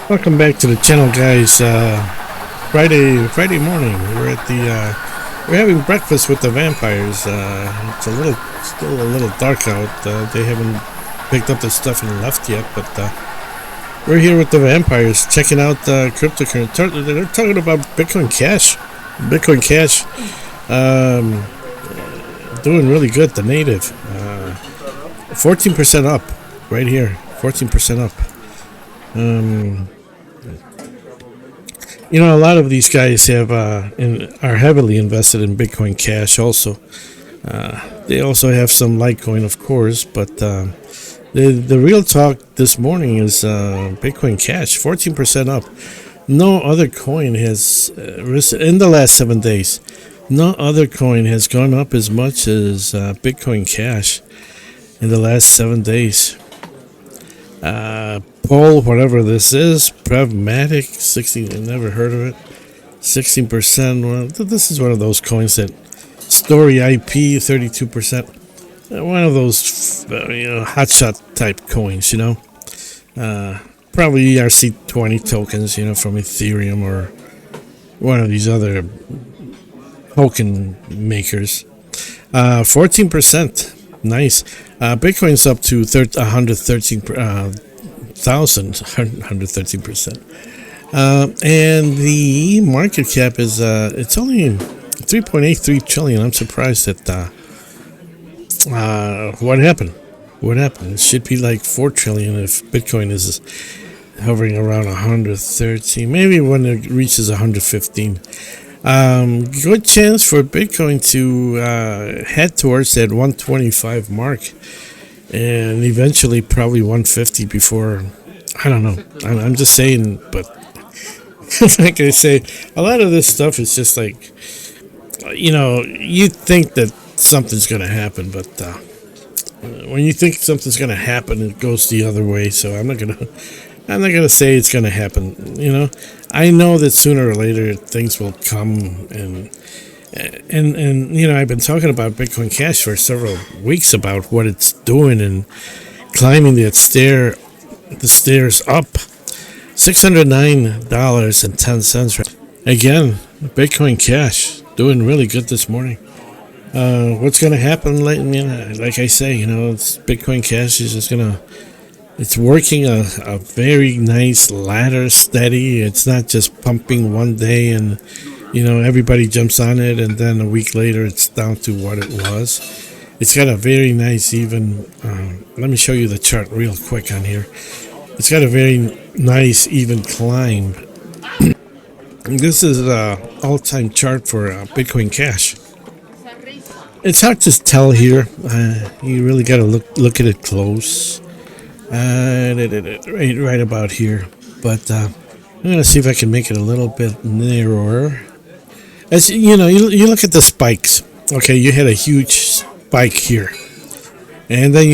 Welcome back to the channel, guys. Friday morning. We're having breakfast with the vampires. It's still a little dark out. They haven't picked up their stuff and left yet, but we're here with the vampires checking out cryptocurrency. They're talking about Bitcoin Cash. Bitcoin Cash, doing really good. The native, 14% up right here. 14% up. A lot of these guys are heavily invested in Bitcoin Cash. Also, they also have some Litecoin, of course. But the real talk this morning is Bitcoin Cash, 14% up. No other coin has risen in the last 7 days. No other coin has gone up as much as Bitcoin Cash in the last 7 days. Poll, whatever this is, Pragmatic, 16, I never heard of it. 16%. Well, this is one of those coins that Story IP, 32%. One of those, hotshot type coins, probably ERC20 tokens, from Ethereum or one of these other token makers. 14%. Nice. Bitcoin's up to 113%. And the market cap is it's only 3.83 trillion. I'm surprised at what happened. It should be like 4 trillion if Bitcoin is hovering around 113, maybe when it reaches 115. Good chance for Bitcoin to head towards that 125 mark and eventually probably 150 before, I don't know. I'm just saying, but like I say, a lot of this stuff is just like, you think that something's going to happen, but when you think something's going to happen, it goes the other way. So I'm not gonna say it's going to happen. I know that sooner or later things will come, and I've been talking about Bitcoin Cash for several weeks about what it's doing and climbing the stairs up. $609.10. Again, Bitcoin Cash doing really good this morning. What's going to happen? Like I say, it's Bitcoin Cash is just it's working a very nice ladder, steady. It's not just pumping one day and, everybody jumps on it and then a week later it's down to what it was. It's got a very nice even, let me show you the chart real quick on here. It's got a very nice even climb. This is an all-time chart for Bitcoin Cash. It's hard to tell here. You really got to look at it close. Right about here, but I'm gonna see if I can make it a little bit narrower. As you look at the spikes. Okay, you had a huge spike here, and then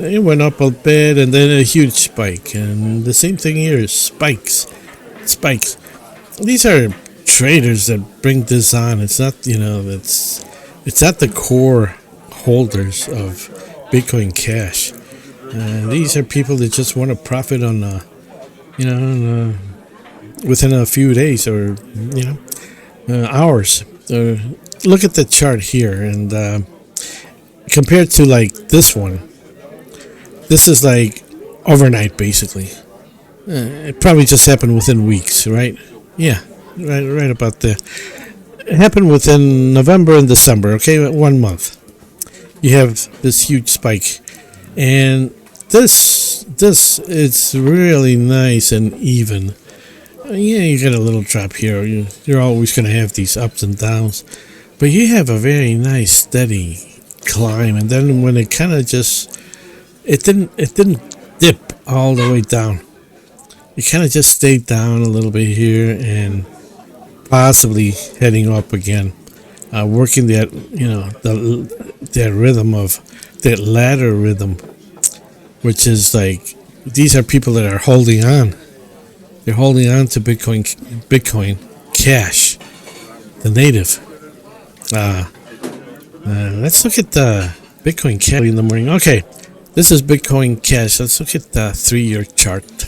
it went up a bit, and then a huge spike, and the same thing here is spikes. These are traders that bring this on. It's not, it's not the core holders of Bitcoin Cash. These are people that just want to profit on, within a few days or, hours. Look at the chart here, and compared to like this one, this is like overnight basically. It probably just happened within weeks, right? Yeah, right about there. It happened within November and December. Okay, 1 month. You have this huge spike, and This it's really nice and even. Yeah, you get a little drop here. You're always going to have these ups and downs, but you have a very nice steady climb. And then when it kind of it didn't dip all the way down. It kind of just stayed down a little bit here and possibly heading up again, working that that rhythm of that ladder rhythm. Which is like, these are people that are holding on. They're holding on to Bitcoin Cash, the native. Let's look at the Bitcoin Cash in the morning. Okay, this is Bitcoin Cash. Let's look at the 3-year chart.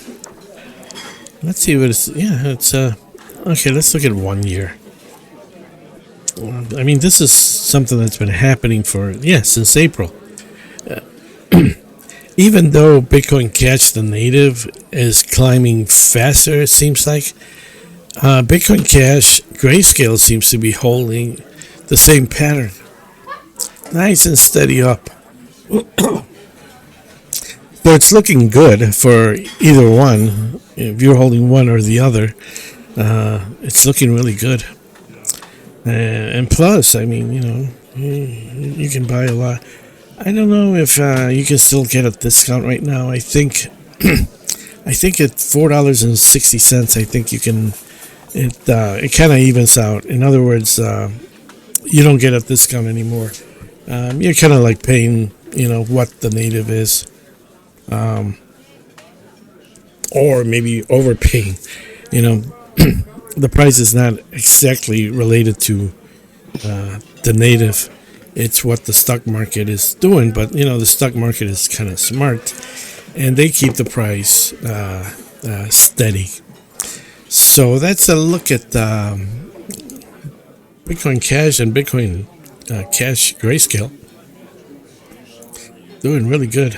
Let's see what it's. Yeah, it's okay. Let's look at 1 year. I mean, this is something that's been happening for since April. Even though Bitcoin Cash, the native, is climbing faster, it seems like Bitcoin Cash Grayscale seems to be holding the same pattern, nice and steady up. So it's looking good for either one. If you're holding one or the other, it's looking really good. And plus, I mean, you can buy a lot. I don't know if you can still get a discount right now. I think, I think at $4.60, I think you can. It kind of evens out. In other words, you don't get a discount anymore. You're kind of like paying, what the native is. Or maybe overpaying. The price is not exactly related to the native. It's what the stock market is doing, but the stock market is kind of smart, and they keep the price steady. So that's a look at Bitcoin Cash and Bitcoin Cash Grayscale. Doing really good.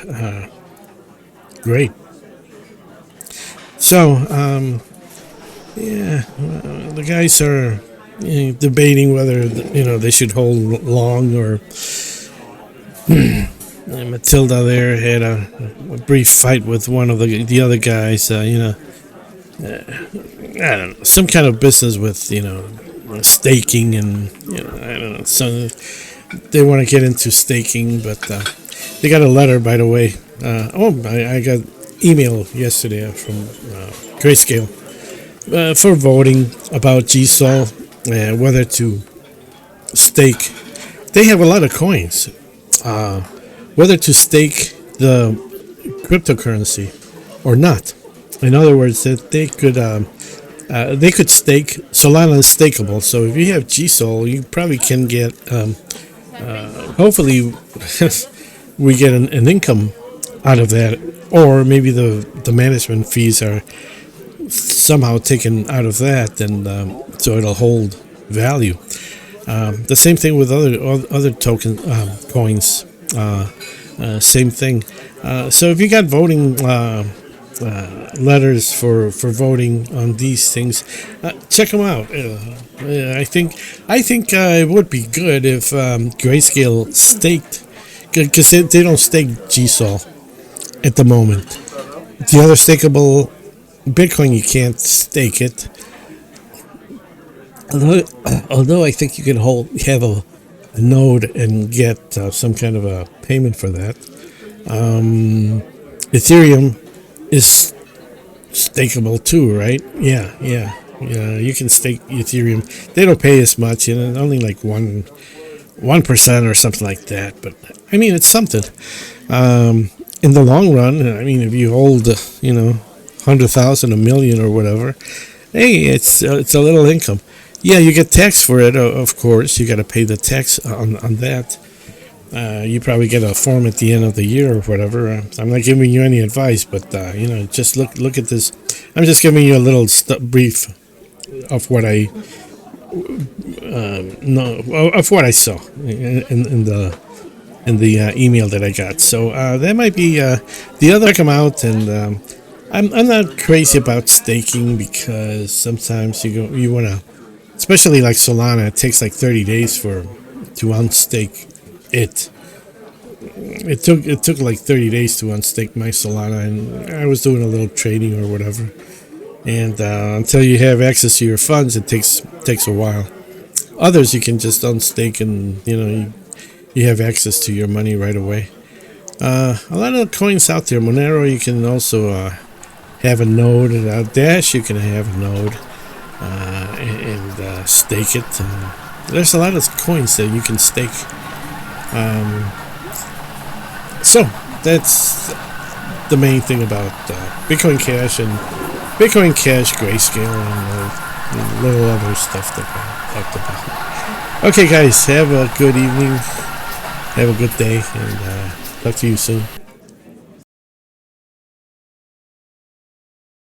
Great. So, the guys are debating whether they should hold long or. Matilda there had a brief fight with one of the other guys. I don't know, some kind of business with staking and I don't know. So they want to get into staking, but they got a letter, by the way. I got email yesterday from Grayscale for voting about GSOL, whether to stake. They have a lot of coins. Whether to stake the cryptocurrency or not. In other words, that they could stake. Solana is stakeable, so if you have GSOL, you probably can get. Hopefully, we get an income out of that, or maybe the management fees are somehow taken out of that, and so it'll hold value. The same thing with other token coins. Same thing. So if you got voting letters for voting on these things, check them out. I think it would be good if Grayscale staked, because they don't stake GSOL at the moment. The other stakeable Bitcoin, you can't stake it. Although I think you can have a node and get some kind of a payment for that. Ethereum is stakeable too, right? Yeah. You can stake Ethereum. They don't pay as much, only like 1% or something like that. But I mean, it's something. In the long run, I mean, if you hold, 100,000, a million, or whatever, hey, it's a little income. Yeah, you get tax for it, of course. You got to pay the tax on that. You probably get a form at the end of the year or whatever. I'm not giving you any advice, but just look at this. I'm just giving you a little brief of what I of what I saw in the email that I got. So that might be the other come out, and I'm not crazy about staking, because sometimes you want to. Especially like Solana, it takes like 30 days to unstake it. It took like 30 days to unstake my Solana, and I was doing a little trading or whatever. And until you have access to your funds, it takes a while. Others you can just unstake, and you have access to your money right away. A lot of coins out there. Monero, you can also have a node. Dash, you can have a node. And stake it. There's a lot of coins that you can stake. So that's the main thing about Bitcoin Cash and Bitcoin Cash Grayscale and little other stuff that I talked about. Okay, guys, have a good evening. Have a good day, and talk to you soon.